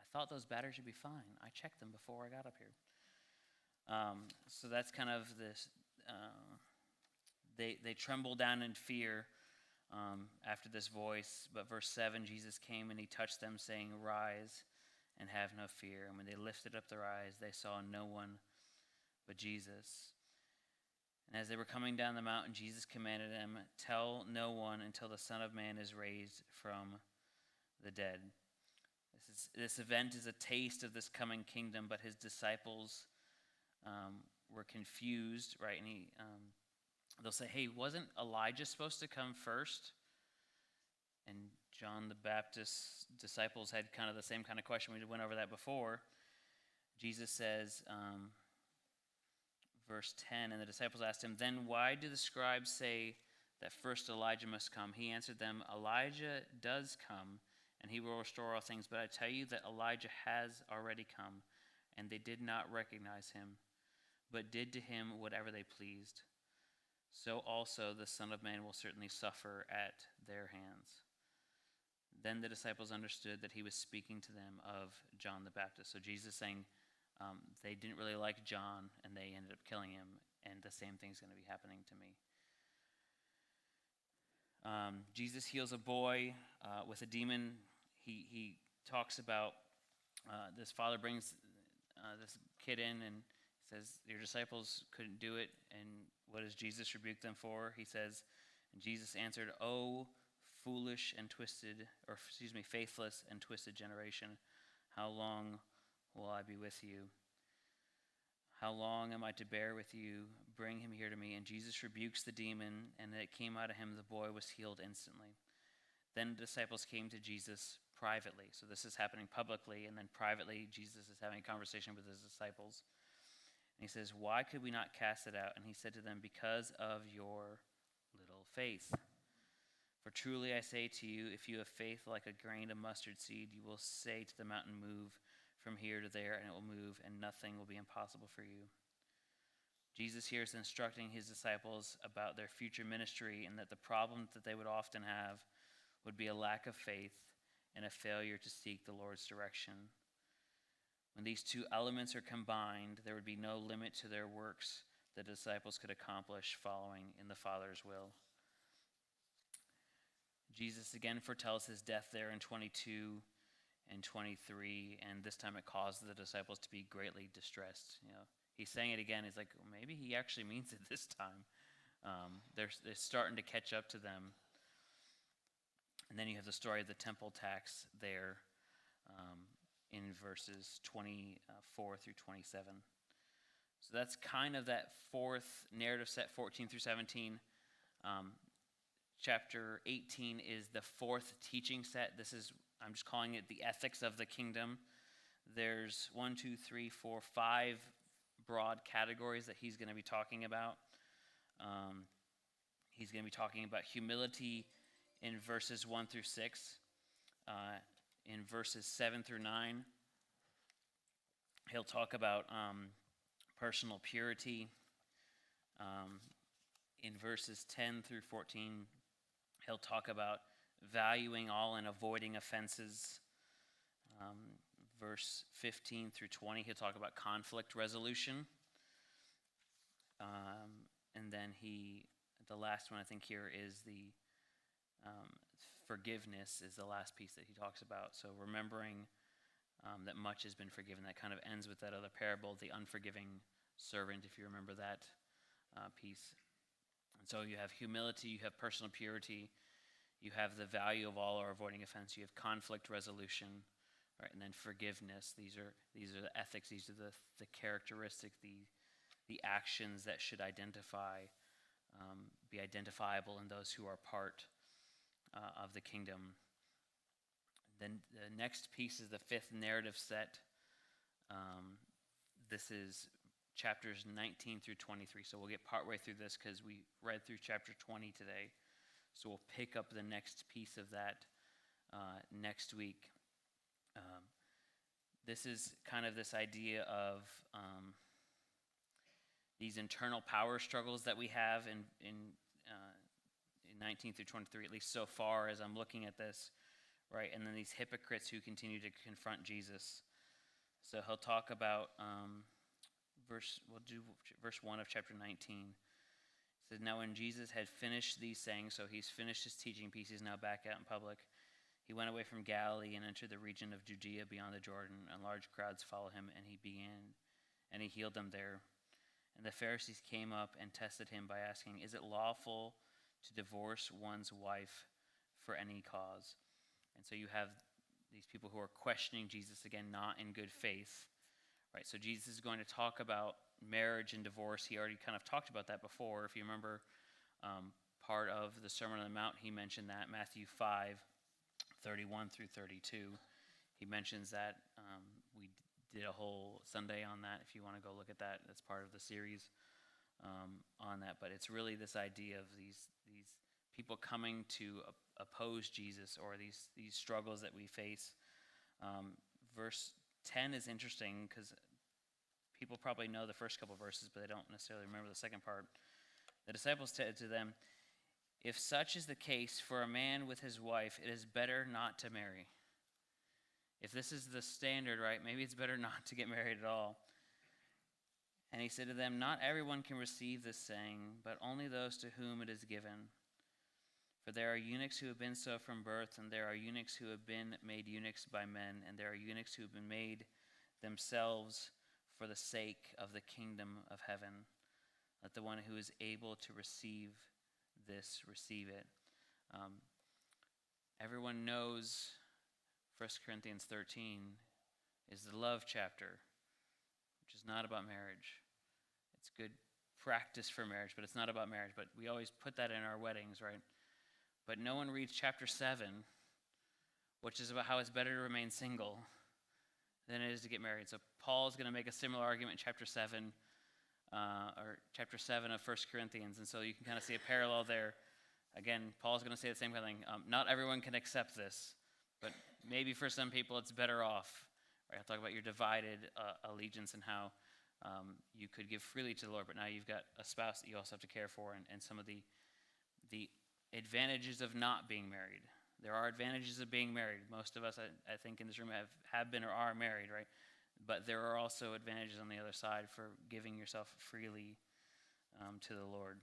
I thought those batteries would be fine. I checked them before I got up here. So that's kind of this. They tremble down in fear after this voice. But verse 7, Jesus came and he touched them, saying, "Rise and have no fear." And when they lifted up their eyes, they saw no one but Jesus. And as they were coming down the mountain, Jesus commanded them, "Tell no one until the Son of Man is raised from the dead." This event is a taste of this coming kingdom, but his disciples were confused, right? And they'll say, "Hey, wasn't Elijah supposed to come first?" And John the Baptist's disciples had kind of the same kind of question. We went over that before. Jesus says, verse 10, and the disciples asked him, "Then why do the scribes say that first Elijah must come?" He answered them, "Elijah does come, and he will restore all things. But I tell you that Elijah has already come, and they did not recognize him, but did to him whatever they pleased. So also the Son of Man will certainly suffer at their hands." Then the disciples understood that he was speaking to them of John the Baptist. So Jesus saying they didn't really like John, and they ended up killing him, and the same thing's going to be happening to me. Jesus heals a boy with a demon. He talks about this father brings this kid in and says, "Your disciples couldn't do it." And what does Jesus rebuke them for? He says, and Jesus answered, "Oh, foolish and faithless and twisted generation, how long will I be with you? How long am I to bear with you? Bring him here to me." And Jesus rebukes the demon, and it came out of him. The boy was healed instantly. Then the disciples came to Jesus privately. So this is happening publicly, and then privately, Jesus is having a conversation with his disciples. And he says, "Why could we not cast it out?" And he said to them, "Because of your little faith. For truly I say to you, if you have faith like a grain of mustard seed, you will say to the mountain, 'Move from here to there,' and it will move, and nothing will be impossible for you." Jesus here is instructing his disciples about their future ministry, and that the problem that they would often have would be a lack of faith and a failure to seek the Lord's direction. When these two elements are combined, there would be no limit to their works the disciples could accomplish following in the Father's will. Jesus again foretells his death there in 22 and 23, and this time it caused the disciples to be greatly distressed. He's saying it again. He's like, well, maybe he actually means it this time. They're starting to catch up to them. And then you have the story of the temple tax there in verses 24 through 27. So that's kind of that fourth narrative set, 14 through 17. Chapter 18 is the fourth teaching set. I'm just calling it the ethics of the kingdom. There's 5 broad categories that he's going to be talking about. He's going to be talking about humility in verses 1 through 6. In verses 7 through 9, he'll talk about personal purity. In verses 10 through 14, he'll talk about valuing all and avoiding offenses. Verse 15 through 20, he'll talk about conflict resolution. And then the last one I think here is the forgiveness is the last piece that he talks about. So remembering that much has been forgiven. That kind of ends with that other parable, the unforgiving servant, if you remember that piece. And so you have humility, you have personal purity, you have the value of all or avoiding offense, you have conflict resolution, right? And then forgiveness. These are the ethics, these are the characteristics, the actions that should be identifiable in those who are part of the kingdom. Then the next piece is the fifth narrative set. This is chapters 19 through 23. So we'll get partway through this because we read through chapter 20 today. So we'll pick up the next piece of that next week. This is kind of this idea of these internal power struggles that we have in 19 through 23, at least so far as I'm looking at this, right? And then these hypocrites who continue to confront Jesus. So he'll talk about verse 1 of chapter 19. It says, "Now when Jesus had finished these sayings," so he's finished his teaching piece, he's now back out in public, "he went away from Galilee and entered the region of Judea beyond the Jordan, and large crowds followed him, and he healed them there. And the Pharisees came up and tested him by asking, 'Is it lawful to divorce one's wife for any cause?'" And so you have these people who are questioning Jesus, again, not in good faith, right? So Jesus is going to talk about marriage and divorce. He already kind of talked about that before. If you remember part of the Sermon on the Mount, he mentioned that, Matthew 5:31 through 32. He mentions that. We did a whole Sunday on that. If you want to go look at that, that's part of the series on that. But it's really this idea of these people coming to oppose Jesus, or these struggles that we face. Verse 10 is interesting because people probably know the first couple verses, but they don't necessarily remember the second part. The disciples said to them, "If such is the case for a man with his wife, it is better not to marry." If this is the standard, right, maybe it's better not to get married at all. And he said to them, "Not everyone can receive this saying, but only those to whom it is given. For there are eunuchs who have been so from birth, and there are eunuchs who have been made eunuchs by men, and there are eunuchs who have been made themselves for the sake of the kingdom of heaven. Let the one who is able to receive this receive it." Everyone knows 1 Corinthians 13 is the love chapter, which is not about marriage. It's good practice for marriage, but it's not about marriage. But we always put that in our weddings, right? But no one reads chapter 7, which is about how it's better to remain single than it is to get married. So Paul's going to make a similar argument in chapter 7, or chapter 7 of 1 Corinthians. And so you can kind of see a parallel there. Again, Paul's going to say the same kind of thing. Not everyone can accept this, but maybe for some people it's better off. Right? I'll talk about your divided allegiance and how you could give freely to the Lord, but now you've got a spouse that you also have to care for, and some of the advantages of not being married. There are advantages of being married. Most of us, I think, in this room have been or are married, right? But there are also advantages on the other side for giving yourself freely to the Lord.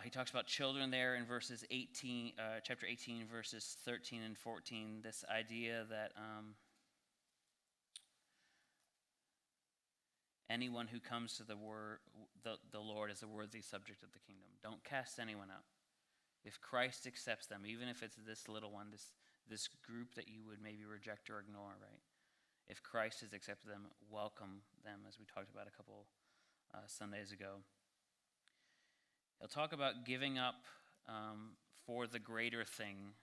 He talks about children there in chapter 18, verses 13 and 14. This idea that anyone who comes to the Lord is a worthy subject of the kingdom. Don't cast anyone out. If Christ accepts them, even if it's this little one, this group that you would maybe reject or ignore, right? If Christ has accepted them, welcome them, as we talked about a couple Sundays ago. He'll talk about giving up for the greater thing.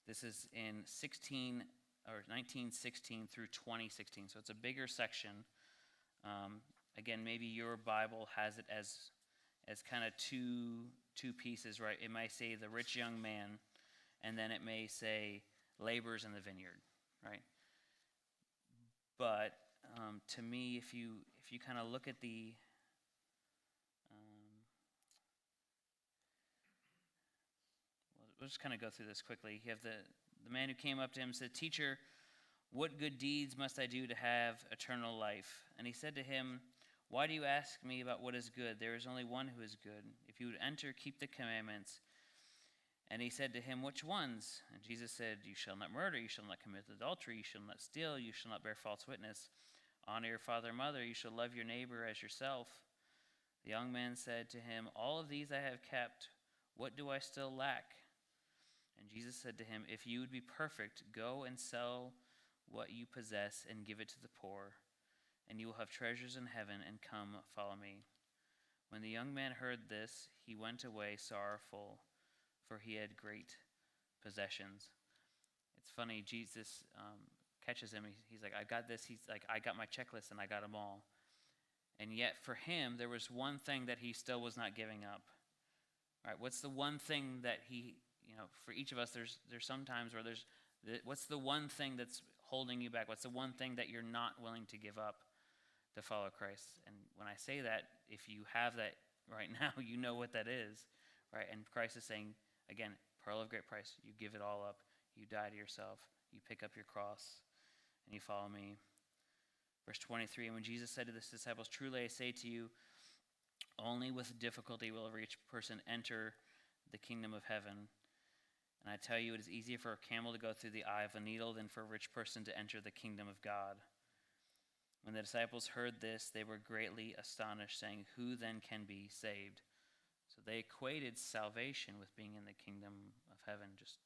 This is in 19:16 through 20:16, so it's a bigger section. Again, maybe your Bible has it as kind of two pieces, right? It might say the rich young man, and then it may say laborers in the vineyard, right? But to me, if you kind of look at the we'll just kind of go through this quickly. You have the man who came up to him and said, "Teacher, what good deeds must I do to have eternal life?" And he said to him, "Why do you ask me about what is good? There is only one who is good. If you would enter, keep the commandments." And he said to him, "Which ones?" And Jesus said, "You shall not murder, you shall not commit adultery, you shall not steal, you shall not bear false witness. Honor your father and mother, you shall love your neighbor as yourself." The young man said to him, "All of these I have kept. What do I still lack?" And Jesus said to him, "If you would be perfect, go and sell what you possess and give it to the poor, and you will have treasures in heaven, and come, follow me." When the young man heard this, he went away sorrowful, for he had great possessions. It's funny, Jesus catches him. He's like, "I got this." He's like, "I got my checklist, and I got them all." And yet for him, there was one thing that he still was not giving up. All right, what's the one thing that he, for each of us, there's some times where what's the one thing that's holding you back? What's the one thing that you're not willing to give up to follow Christ? And when I say that, if you have that right now, you know what that is, right? And Christ is saying, again, pearl of great price, you give it all up, you die to yourself, you pick up your cross, and you follow me. Verse 23, and when Jesus said to his disciples, "Truly I say to you, only with difficulty will a rich person enter the kingdom of heaven. And I tell you, it is easier for a camel to go through the eye of a needle than for a rich person to enter the kingdom of God." When the disciples heard this, they were greatly astonished, saying, "Who then can be saved?" So they equated salvation with being in the kingdom of heaven. Just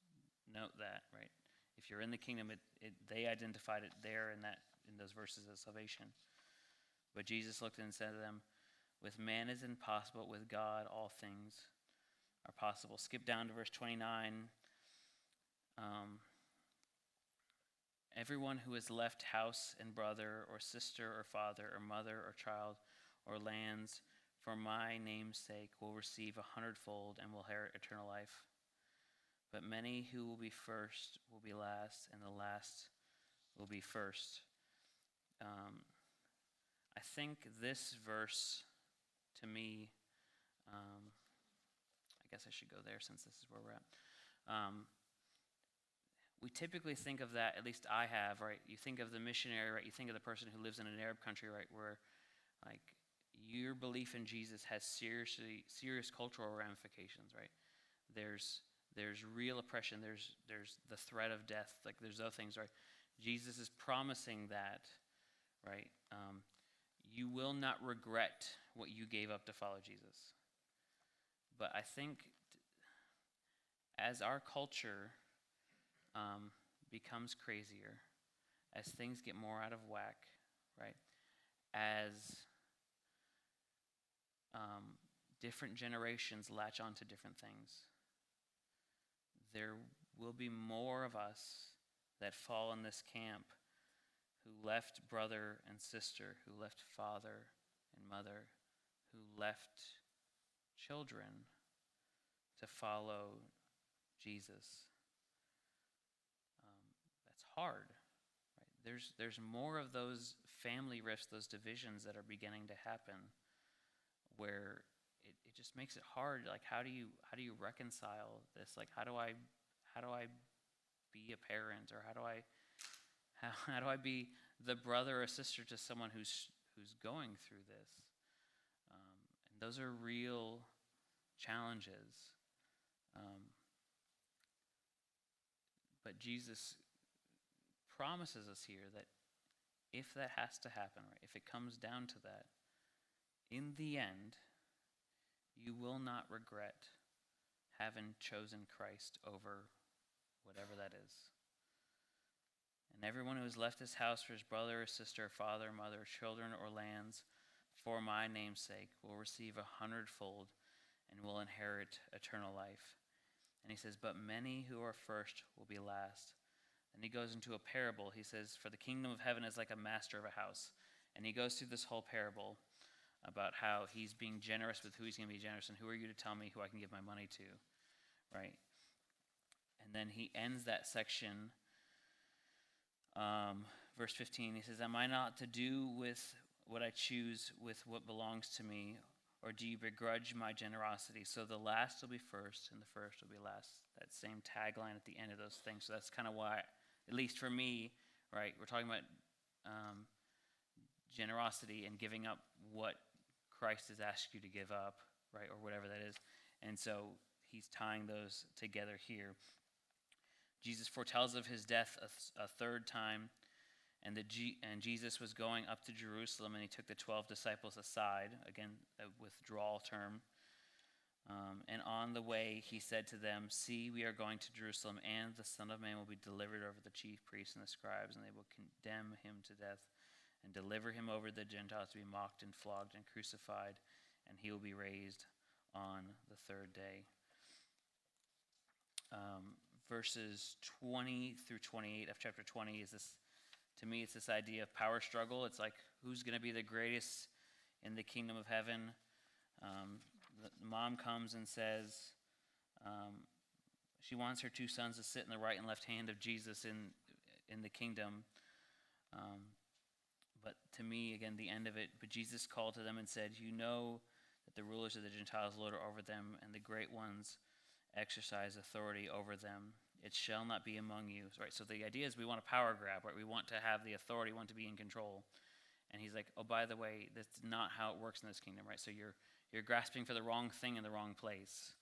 note that, right? If you're in the kingdom, they identified it there in those verses as salvation. But Jesus looked and said to them, "With man is impossible, with God all things are possible." Skip down to verse 29. Everyone who has left house and brother or sister or father or mother or child or lands for my name's sake will receive 100-fold and will inherit eternal life. But many who will be first will be last, and the last will be first. I think this verse, to me, I guess I should go there since this is where we're at. We typically think of that, at least I have, right? You think of the missionary, right? You think of the person who lives in an Arab country, right? Where, like, your belief in Jesus has serious cultural ramifications, right? There's real oppression. There's the threat of death. Like, there's other things, right? Jesus is promising that, right? You will not regret what you gave up to follow Jesus. But I think as our culture becomes crazier, as things get more out of whack, right? As different generations latch onto different things, there will be more of us that fall in this camp who left brother and sister, who left father and mother, who left children to follow Jesus. That's hard, right? There's more of those family rifts, those divisions that are beginning to happen, where it just makes it hard. Like, how do you reconcile this? Like, how do I be a parent, or how do I be the brother or sister to someone who's going through this? And those are real challenges. But Jesus promises us here that if that has to happen, right, if it comes down to that, in the end, you will not regret having chosen Christ over whatever that is. And everyone who has left his house for his brother or sister, father, mother, children, or lands for my name's sake will receive 100-fold and will inherit eternal life. And he says, but many who are first will be last. And he goes into a parable. He says, for the kingdom of heaven is like a master of a house. And he goes through this whole parable about how he's being generous with who he's going to be generous, and who are you to tell me who I can give my money to, right? And then he ends that section verse 15, he says, am I not to do with what I choose with what belongs to me, or do you begrudge my generosity? So the last will be first, and the first will be last. That same tagline at the end of those things. So that's kind of why, at least for me, right, we're talking about generosity and giving up what Christ has asked you to give up, right, or whatever that is. And so he's tying those together here. Jesus foretells of his death a third time, and Jesus was going up to Jerusalem, and he took the 12 disciples aside, again, a withdrawal term. And on the way, he said to them, see, we are going to Jerusalem, and the Son of Man will be delivered over to the chief priests and the scribes, and they will condemn him to death and deliver him over to the Gentiles to be mocked and flogged and crucified, and he will be raised on the third day. Verses 20 through 28 of chapter 20 is this, to me, it's this idea of power struggle. It's like, who's going to be the greatest in the kingdom of heaven? The mom comes and says she wants her two sons to sit in the right and left hand of Jesus in the kingdom. But to me, again, the end of it, but Jesus called to them and said, you know that the rulers of the Gentiles lord over them, and the great ones exercise authority over them. It shall not be among you. Right? So the idea is we want a power grab, right? We want to have the authority, we want to be in control. And he's like, oh, by the way, that's not how it works in this kingdom, right? So you're grasping for the wrong thing in the wrong place.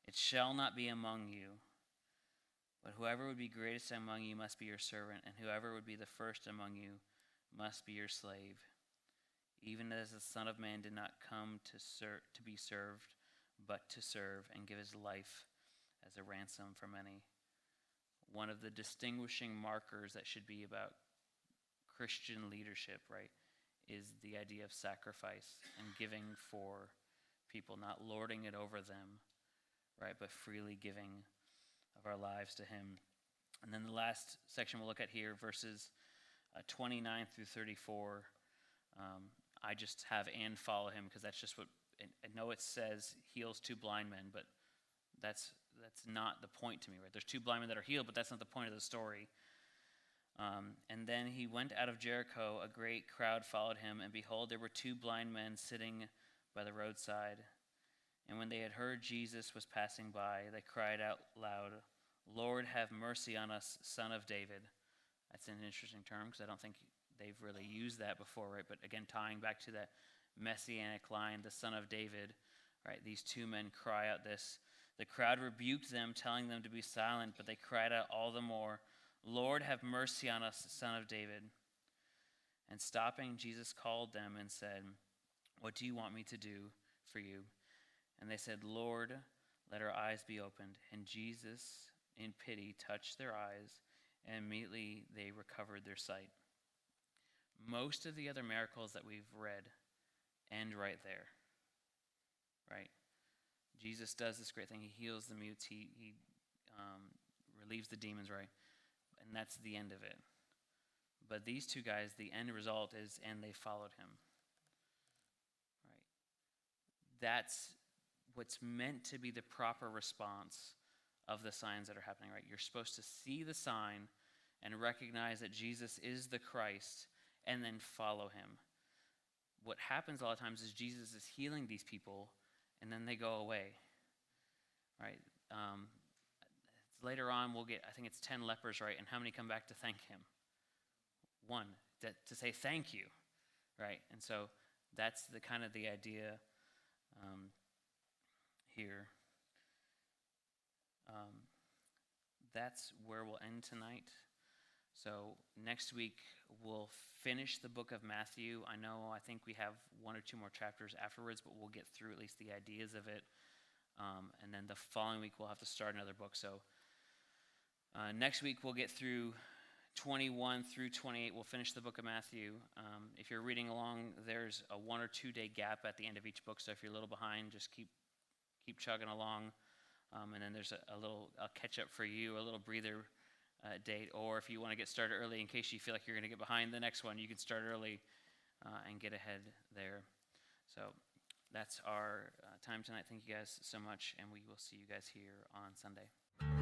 It shall not be among you. But whoever would be greatest among you must be your servant, and whoever would be the first among you must be your slave. Even as the Son of Man did not come to be served, but to serve and give his life as a ransom for many. One of the distinguishing markers that should be about Christian leadership, right, is the idea of sacrifice and giving for people, not lording it over them, right, but freely giving of our lives to him. And then the last section we'll look at here, verses 29 through 34. I just have and follow him because that's just what, I know it says heals two blind men, but that's not the point to me, right? There's two blind men that are healed, but that's not the point of the story. And then he went out of Jericho. A great crowd followed him, and behold, there were two blind men sitting by the roadside. And when they had heard Jesus was passing by, they cried out loud, Lord, have mercy on us, Son of David. That's an interesting term because I don't think they've really used that before, right? But again, tying back to that messianic line, the Son of David, right? These two men cry out this. The crowd rebuked them, telling them to be silent, but they cried out all the more, Lord, have mercy on us, Son of David. And stopping, Jesus called them and said, what do you want me to do for you? And they said, Lord, let our eyes be opened. And Jesus, in pity, touched their eyes, and immediately they recovered their sight. Most of the other miracles that we've read end right there, right? Jesus does this great thing. He heals the mutes. He relieves the demons, right? And that's the end of it. But these two guys, the end result is, and they followed him, right? That's what's meant to be the proper response of the signs that are happening, right? You're supposed to see the sign and recognize that Jesus is the Christ and then follow him. What happens a lot of times is Jesus is healing these people and then they go away, right? Later on we'll get, I think it's 10 lepers, right? And how many come back to thank him? One, to say thank you, right? And so that's the kind of the idea here. That's where we'll end tonight. So next week we'll finish the book of Matthew. I think we have one or two more chapters afterwards, but we'll get through at least the ideas of it. And then the following week we'll have to start another book. So next week we'll get through 21 through 28. We'll finish the book of Matthew. If you're reading along, there's a 1 or 2 day gap at the end of each book. So if you're a little behind, just keep chugging along. And then there's a catch up for you, a little breather date. Or if you want to get started early in case you feel like you're going to get behind the next one, you can start early and get ahead there. So that's our time tonight. Thank you guys so much, and we will see you guys here on Sunday.